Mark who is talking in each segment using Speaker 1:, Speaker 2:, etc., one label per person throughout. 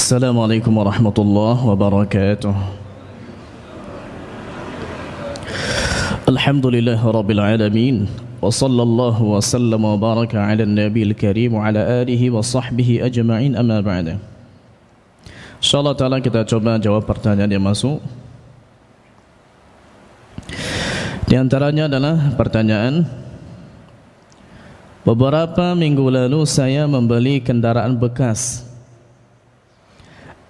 Speaker 1: Assalamualaikum warahmatullahi wabarakatuh. Alhamdulillah rabbil alamin. Wa sallallahu wa sallama wa baraka ala nabiyil karim wa ala alihi wa sahbihi ajma'in, amma ba'da. InsyaAllah ta'ala kita coba jawab pertanyaan yang masuk. Di antaranya adalah pertanyaan, beberapa minggu lalu saya membeli kendaraan bekas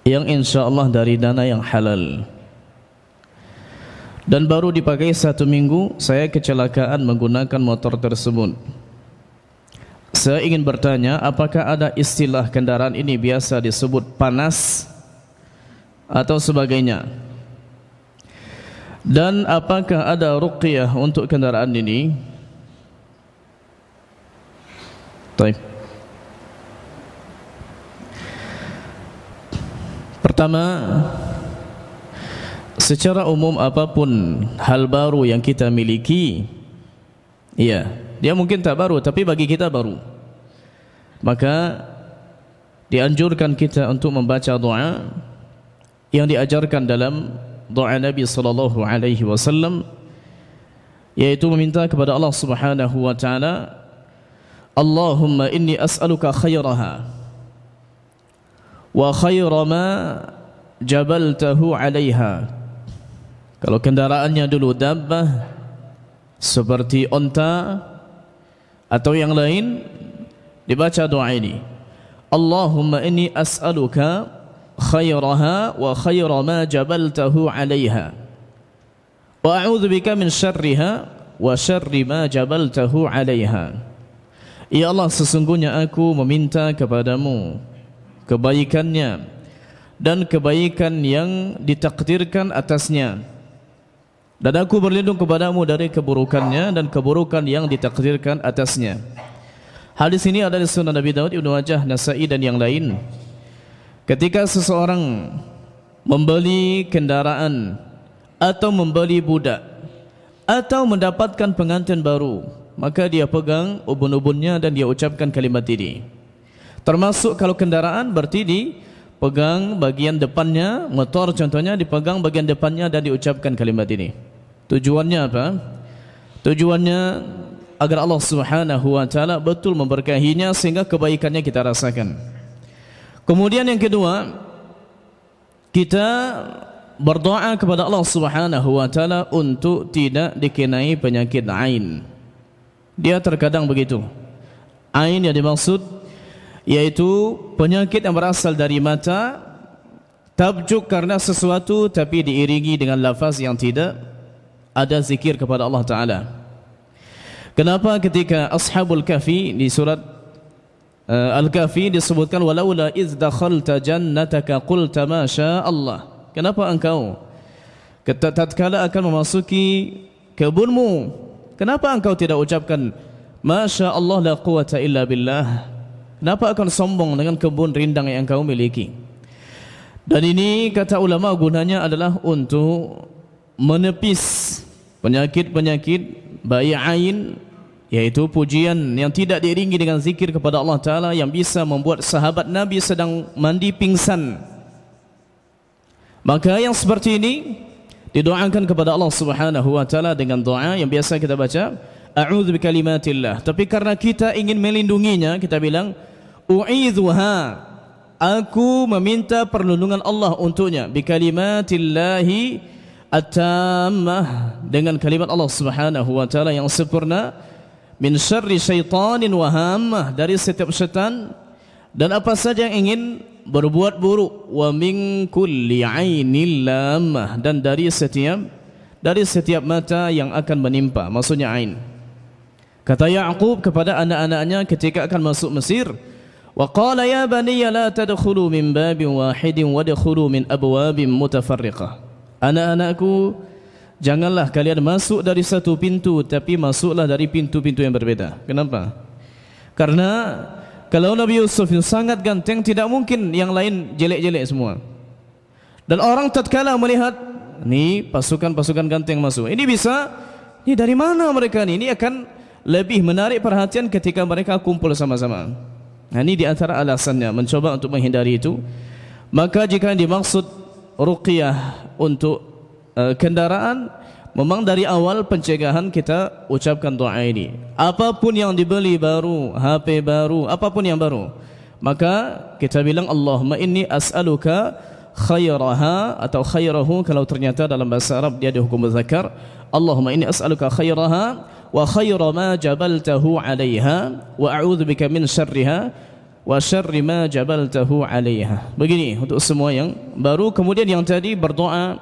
Speaker 1: yang insyaAllah dari dana yang halal, dan baru dipakai 1 minggu saya kecelakaan menggunakan motor tersebut. Saya ingin bertanya, apakah ada istilah kendaraan ini biasa disebut panas atau sebagainya, dan apakah ada ruqyah untuk kendaraan ini? Baik. Pertama, secara umum apapun hal baru yang kita miliki, iya, dia mungkin tak baru tapi bagi kita baru, maka dianjurkan kita untuk membaca doa yang diajarkan dalam doa Nabi sallallahu alaihi wasallam, yaitu meminta kepada Allah Subhanahu wa taala, Allahumma inni as'aluka khairaha wa khaira ma jabaltahu 'alaiha. Kalau kendaraannya dulu dabbah seperti onta atau yang lain, dibaca doa ini, Allahumma inni as'aluka khairaha wa khaira ma jabaltahu 'alaiha wa a'udzubika min syarriha wa syarri ma jabaltahu 'alaiha. Ya Allah, sesungguhnya aku meminta kepadamu kebaikannya dan kebaikan yang ditakdirkan atasnya, dan aku berlindung kepadamu dari keburukannya dan keburukan yang ditakdirkan atasnya. Hadis ini ada di Sunan Nabi Daud, Ibnu Majah, Nasa'i dan yang lain. Ketika seseorang membeli kendaraan atau membeli budak atau mendapatkan pengantin baru, maka dia pegang ubun-ubunnya dan dia ucapkan kalimat ini. Termasuk kalau kendaraan berarti dipegang bagian depannya, motor contohnya dipegang bagian depannya dan diucapkan kalimat ini. Tujuannya apa? Tujuannya agar Allah Subhanahu wa taala betul memberkahinya sehingga kebaikannya kita rasakan. Kemudian yang kedua, kita berdoa kepada Allah Subhanahu wa taala untuk tidak dikenai penyakit ain. Dia terkadang begitu. Ain yang dimaksud yaitu penyakit yang berasal dari mata, tabjuk karena sesuatu tapi diiringi dengan lafaz yang tidak ada zikir kepada Allah Ta'ala. Kenapa ketika Ashabul Kahfi di surat Al-Kahfi disebutkan walaula iz dakhalta jannataka qulta ma syaa Allah. Kenapa engkau tatkala akan memasuki kebunmu, kenapa engkau tidak ucapkan ma syaa Allah la quwata illa billah? Kenapa akan sombong dengan kebun rindang yang engkau miliki? Dan ini kata ulama gunanya adalah untuk menepis penyakit-penyakit bayi ain, yaitu pujian yang tidak diiringi dengan zikir kepada Allah Ta'ala yang bisa membuat sahabat Nabi sedang mandi pingsan. Maka yang seperti ini didoakan kepada Allah Subhanahu wa Ta'ala dengan doa yang biasa kita baca, a'udzu bikalimatillah. Tapi karena kita ingin melindunginya, kita bilang u'idzuha, aku meminta perlindungan Allah untuknya, bikalimatillahi at-tammah, dengan kalimat Allah Subhanahu wa taala yang sempurna, min syarri syaitanin wa hammah, dari setiap syaitan dan apa saja yang ingin berbuat buruk, wa min kulli ainil lamah, dan dari setiap mata yang akan menimpa, maksudnya ain. Kata Ya'qub kepada anak-anaknya ketika akan masuk Mesir, wa qala ya baniya la tadkhulu min babin wahidin wadkhulu min abwabin mutafarriqah. Anak-anakku, janganlah kalian masuk dari satu pintu, tapi masuklah dari pintu-pintu yang berbeda. Kenapa? Karena kalau Nabi Yusuf itu sangat ganteng, tidak mungkin yang lain jelek-jelek semua. Dan orang tatkala melihat ini pasukan-pasukan ganteng masuk, ini bisa, ini dari mana mereka ini? Ini akan lebih menarik perhatian ketika mereka kumpul sama-sama. Nah, ini di antara alasannya mencoba untuk menghindari itu. Maka jika yang dimaksud ruqyah untuk kendaraan, memang dari awal pencegahan kita ucapkan doa ini. Apapun yang dibeli baru, HP baru, apapun yang baru, maka kita bilang Allahumma inni as'aluka khairaha atau khairahu. Kalau ternyata dalam bahasa Arab dia dihukum muzakkar, Allahumma inni as'aluka khairaha wa khaira ma jabaltahu 'alaiha wa a'udzubika min syarriha wa syarri ma jabaltahu 'alaiha. Begini untuk semua yang baru. Kemudian yang tadi berdoa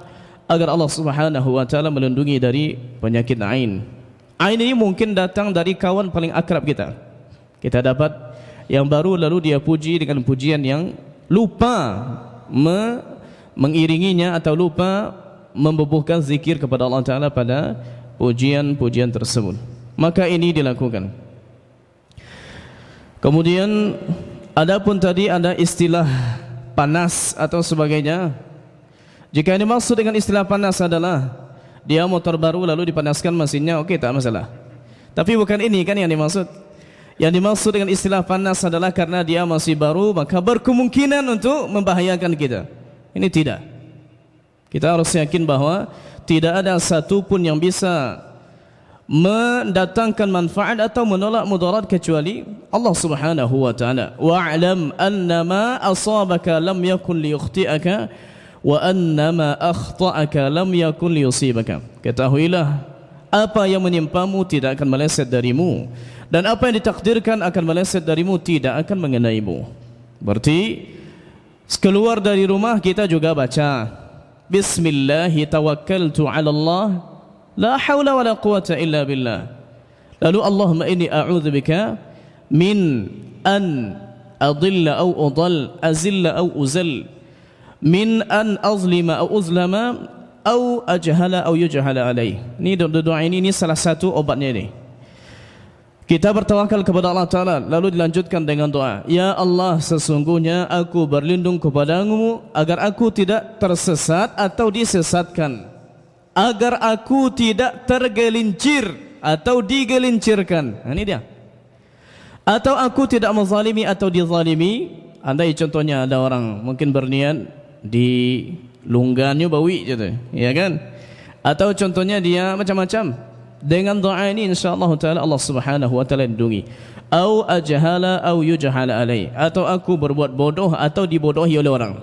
Speaker 1: agar Allah Subhanahu wa taala melindungi dari penyakit ain. Ain ini mungkin datang dari kawan paling akrab kita. Kita dapat yang baru lalu dia puji dengan pujian yang lupa mengiringinya atau lupa membubuhkan zikir kepada Allah taala pada pujian-pujian tersebut. Maka ini dilakukan. Kemudian adapun tadi ada istilah panas atau sebagainya. Jika yang dimaksud dengan istilah panas adalah dia motor baru lalu dipanaskan mesinnya, oke, tak masalah. Tapi bukan ini kan yang dimaksud. Yang dimaksud dengan istilah panas adalah karena dia masih baru, maka berkemungkinan untuk membahayakan kita. Ini tidak. Kita harus yakin bahwa tidak ada satu pun yang bisa mendatangkan manfaat atau menolak mudarat kecuali Allah Subhanahu wa taala. Wa'lam annama asabaka lam yakun liyukhti'aka wa annama akhta'aka lam yakun liyusibaka. Ketahuilah apa yang menimpamu tidak akan meleset darimu, dan apa yang ditakdirkan akan meleset darimu tidak akan mengenaimu. Berarti keluar dari rumah kita juga baca Bismillahi tawakkaltu ala Allah la hawla wa la quwata illa billah. Lalu Allahumma inni a'udzubika min an adilla au udall, azilla au uzal, min an azlima au uzlama au ajhala au yujhala alaih. Ini doa ini salah satu obatnya ini. Kita bertawakal kepada Allah Ta'ala, lalu dilanjutkan dengan doa, Ya Allah, sesungguhnya aku berlindung kepadamu agar aku tidak tersesat atau disesatkan, agar aku tidak tergelincir atau digelincirkan. Ini dia. Atau aku tidak menzalimi atau dizalimi. Andai contohnya ada orang mungkin berniat di lunggannya bawi gitu, ya kan? Atau contohnya dia macam-macam. Dengan doa ini insyaallah taala Allah Subhanahu wa taala lindungi. Au ajhala au yujhala alai, atau aku berbuat bodoh atau dibodohi oleh orang.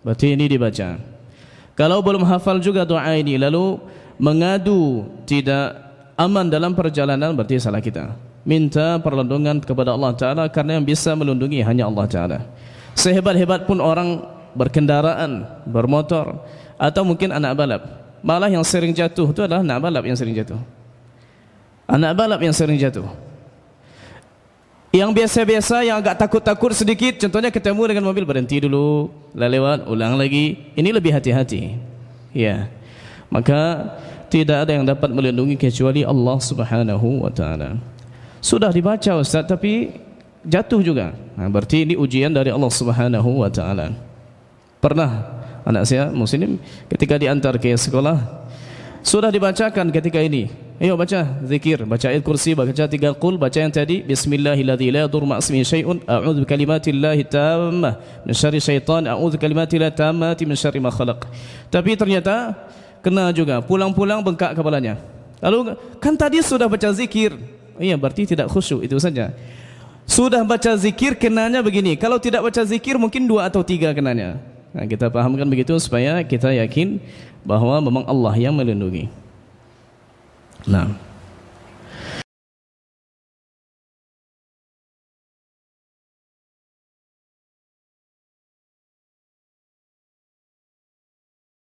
Speaker 1: Berarti ini dibaca. Kalau belum hafal juga doa ini lalu mengadu tidak aman dalam perjalanan, berarti salah kita. Minta perlindungan kepada Allah taala karena yang bisa melindungi hanya Allah taala. Sehebat-hebat pun orang berkendaraan, bermotor, atau mungkin anak balap, malah yang sering jatuh itu adalah anak balap yang sering jatuh. Anak balap yang sering jatuh. Yang biasa-biasa, yang agak takut-takut sedikit, contohnya ketemu dengan mobil, berhenti dulu, lewat, ulang lagi. Ini lebih hati-hati. Ya. Maka tidak ada yang dapat melindungi kecuali Allah Subhanahu wa taala. Sudah dibaca Ustaz tapi jatuh juga. Nah, berarti ini ujian dari Allah Subhanahu wa taala. Pernah anak saya muslim ketika diantar ke sekolah sudah dibacakan ketika ini, ayo baca zikir, baca ayat kursi, baca 3 qul, baca yang tadi bismillahilladzi la yadurru ma'asmihi syai'un, a'udzu bikalimatillahi tammah min syarri syaitan, a'udzu bikalimatillahi tammati min syarri ma khalaq. Tapi ternyata kena juga, pulang-pulang bengkak kepalanya. Lalu kan tadi sudah baca zikir. Iya, berarti tidak khusyuk, itu saja. Sudah baca zikir kenanya begini. Kalau tidak baca zikir mungkin 2 atau 3 kenanya. Nah, kita pahamkan begitu supaya kita yakin bahwa memang Allah yang melindungi. Nah.